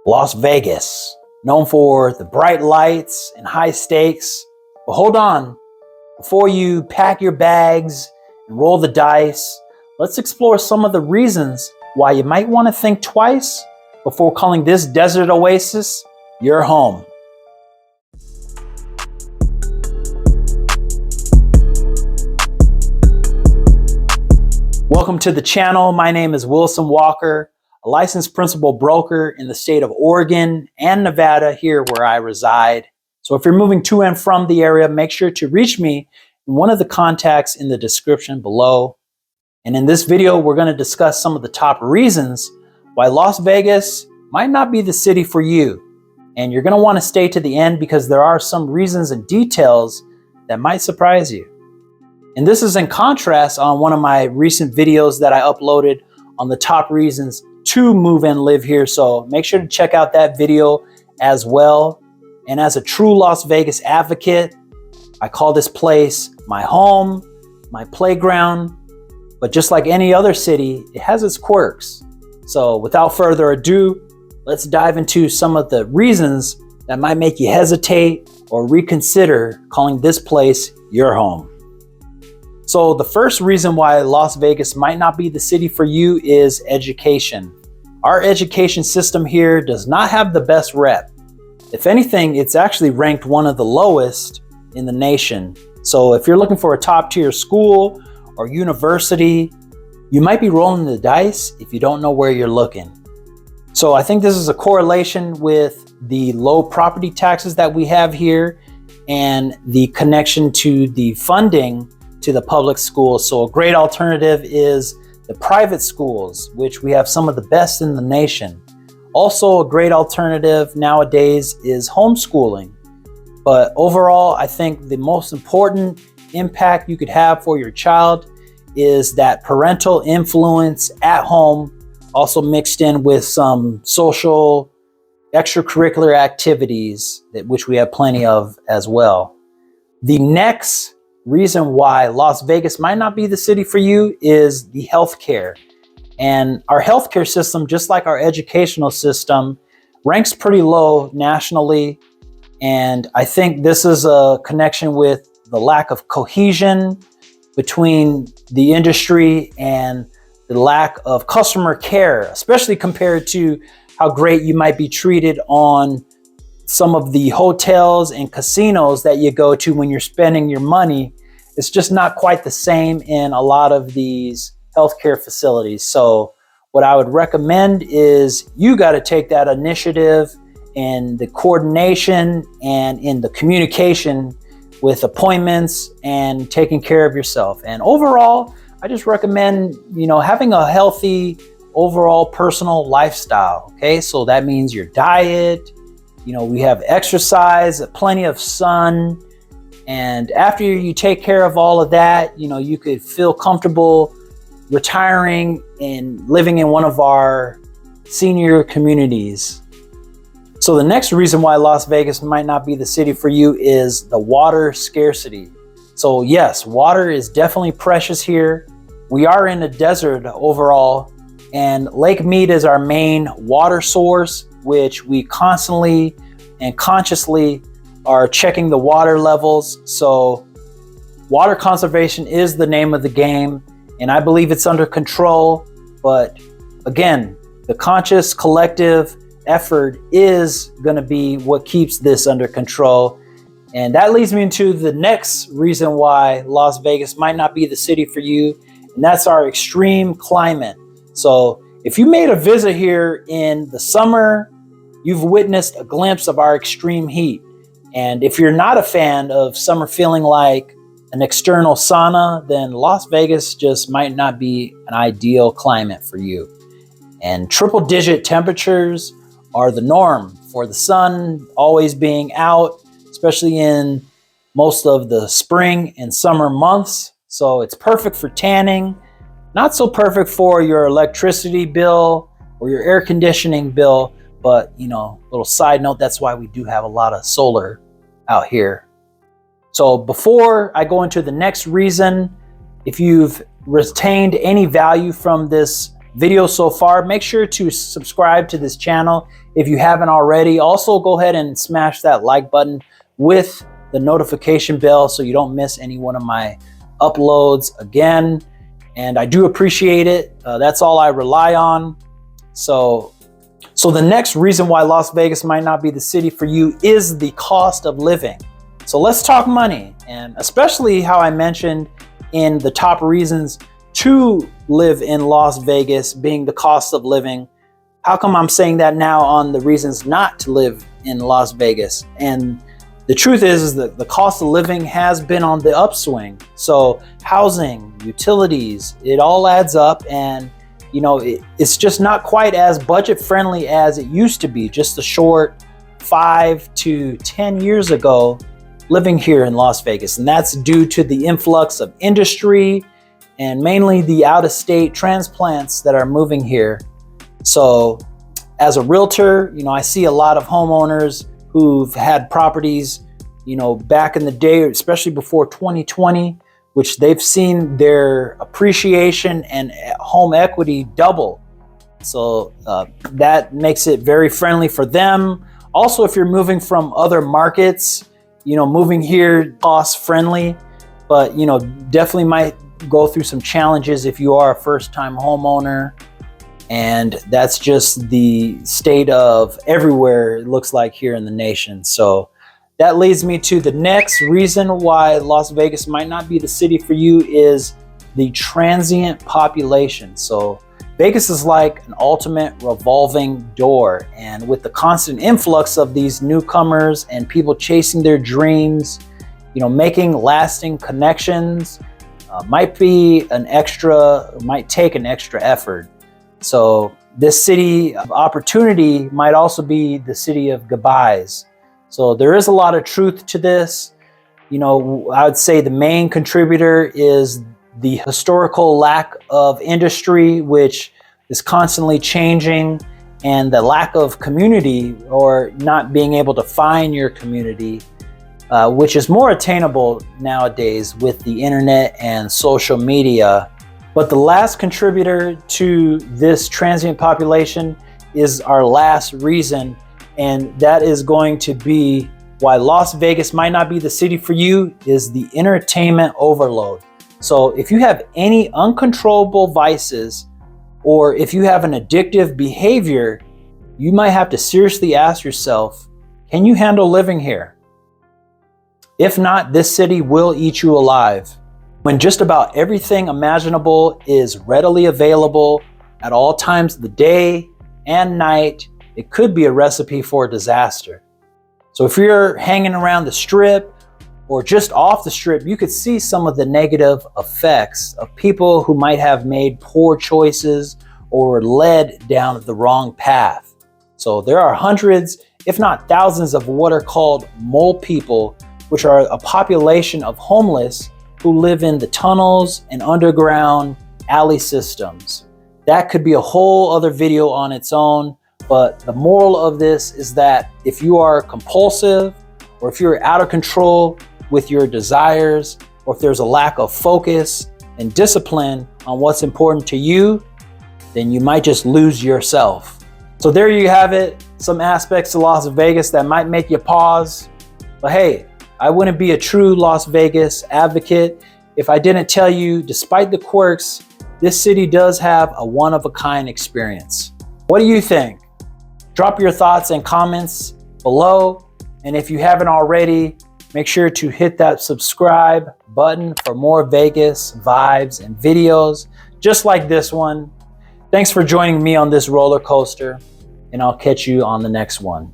Las Vegas, known for the bright lights and high stakes. But hold on, before you pack your bags and roll the dice, let's explore some of the reasons why you might want to think twice before calling this desert oasis your home. Welcome to the channel. My name is Wilson Walker, a licensed principal broker in the state of Oregon and Nevada, here where I reside. So if you're moving to and from the area, make sure to reach me in one of the contacts in the description below. And in this video, we're going to discuss some of the top reasons why Las Vegas might not be the city for you. And you're going to want to stay to the end because there are some reasons and details that might surprise you. And this is in contrast on one of my recent videos that I uploaded on the top reasons to move and live here. So make sure to check out that video as well. And as a true Las Vegas advocate, I call this place my home, my playground. But just like any other city, it has its quirks. So without further ado, let's dive into some of the reasons that might make you hesitate or reconsider calling this place your home. So the first reason why Las Vegas might not be the city for you is education. Our education system here does not have the best rep. If anything, it's actually ranked one of the lowest in the nation. So if you're looking for a top tier school or university, you might be rolling the dice if you don't know where you're looking. So I think this is a correlation with the low property taxes that we have here and the connection to the funding to the public schools. So a great alternative is the private schools, which we have some of the best in the nation. Also, a great alternative nowadays is homeschooling. But overall, I think the most important impact you could have for your child is that parental influence at home, also mixed in with some social extracurricular activities, which we have plenty of as well. The next reason why Las Vegas might not be the city for you is the healthcare. And our healthcare system, just like our educational system, ranks pretty low nationally. And I think this is a connection with the lack of cohesion between the industry and the lack of customer care, especially compared to how great you might be treated on some of the hotels and casinos that you go to when you're spending your money. It's just not quite the same in a lot of these healthcare facilities. So what I would recommend is you got to take that initiative in the coordination and in the communication with appointments and taking care of yourself. And overall, I just recommend, having a healthy overall personal lifestyle. Okay, so that means your diet, we have exercise, plenty of sun. And after you take care of all of that, you could feel comfortable retiring and living in one of our senior communities. So the next reason why Las Vegas might not be the city for you is the water scarcity. So yes, water is definitely precious here. We are in a desert overall, and Lake Mead is our main water source, which we constantly and consciously are checking the water levels. So water conservation is the name of the game, and I believe it's under control. But again, the conscious collective effort is going to be what keeps this under control. And that leads me into the next reason why Las Vegas might not be the city for you, and that's our extreme climate. So if you made a visit here in the summer, you've witnessed a glimpse of our extreme heat. And if you're not a fan of summer feeling like an external sauna, then Las Vegas just might not be an ideal climate for you. And triple digit temperatures are the norm for the sun always being out, especially in most of the spring and summer months. So it's perfect for tanning, not so perfect for your electricity bill or your air conditioning bill. But, little side note, that's why we do have a lot of solar out here. So before I go into the next reason, if you've retained any value from this video so far. Make sure to subscribe to this channel if you haven't already. Also, go ahead and smash that like button with the notification bell so you don't miss any one of my uploads again. And I do appreciate it. That's all I rely on. So the next reason why Las Vegas might not be the city for you is the cost of living. So let's talk money, and especially how I mentioned in the top reasons to live in Las Vegas being the cost of living. How come I'm saying that now on the reasons not to live in Las Vegas? And the truth is that the cost of living has been on the upswing. So housing, utilities, it all adds up, and you know, it's just not quite as budget friendly as it used to be just a short 5 to 10 years ago living here in Las Vegas. And that's due to the influx of industry and mainly the out-of-state transplants that are moving here. So as a realtor, you know, I see a lot of homeowners who've had properties, you know, back in the day, especially before 2020, which they've seen their appreciation and home equity double. So that makes it very friendly for them. Also, if you're moving from other markets, you know, moving here cost friendly, but you know, definitely might go through some challenges if you are a first-time homeowner. And that's just the state of everywhere it looks like here in the nation. So that leads me to the next reason why Las Vegas might not be the city for you is the transient population. So Vegas is like an ultimate revolving door, and with the constant influx of these newcomers and people chasing their dreams, you know, making lasting connections might take an extra effort. So this city of opportunity might also be the city of goodbyes. So there is a lot of truth to this. You know, I would say the main contributor is the historical lack of industry, which is constantly changing, and the lack of community, or not being able to find your community, which is more attainable nowadays with the internet and social media. But the last contributor to this transient population is our last reason, and that is going to be why Las Vegas might not be the city for you is the entertainment overload. So if you have any uncontrollable vices, or if you have an addictive behavior, you might have to seriously ask yourself, can you handle living here? If not, this city will eat you alive. When just about everything imaginable is readily available at all times of the day and night, it could be a recipe for disaster. So if you're hanging around the Strip or just off the Strip, you could see some of the negative effects of people who might have made poor choices or led down the wrong path. So there are hundreds, if not thousands, of what are called mole people, which are a population of homeless who live in the tunnels and underground alley systems. That could be a whole other video on its own. But the moral of this is that if you are compulsive, or if you're out of control with your desires, or if there's a lack of focus and discipline on what's important to you, then you might just lose yourself. So there you have it, some aspects of Las Vegas that might make you pause. But hey, I wouldn't be a true Las Vegas advocate if I didn't tell you, despite the quirks, this city does have a one-of-a-kind experience. What do you think? Drop your thoughts and comments below. And if you haven't already, make sure to hit that subscribe button for more Vegas vibes and videos just like this one. Thanks for joining me on this roller coaster, and I'll catch you on the next one.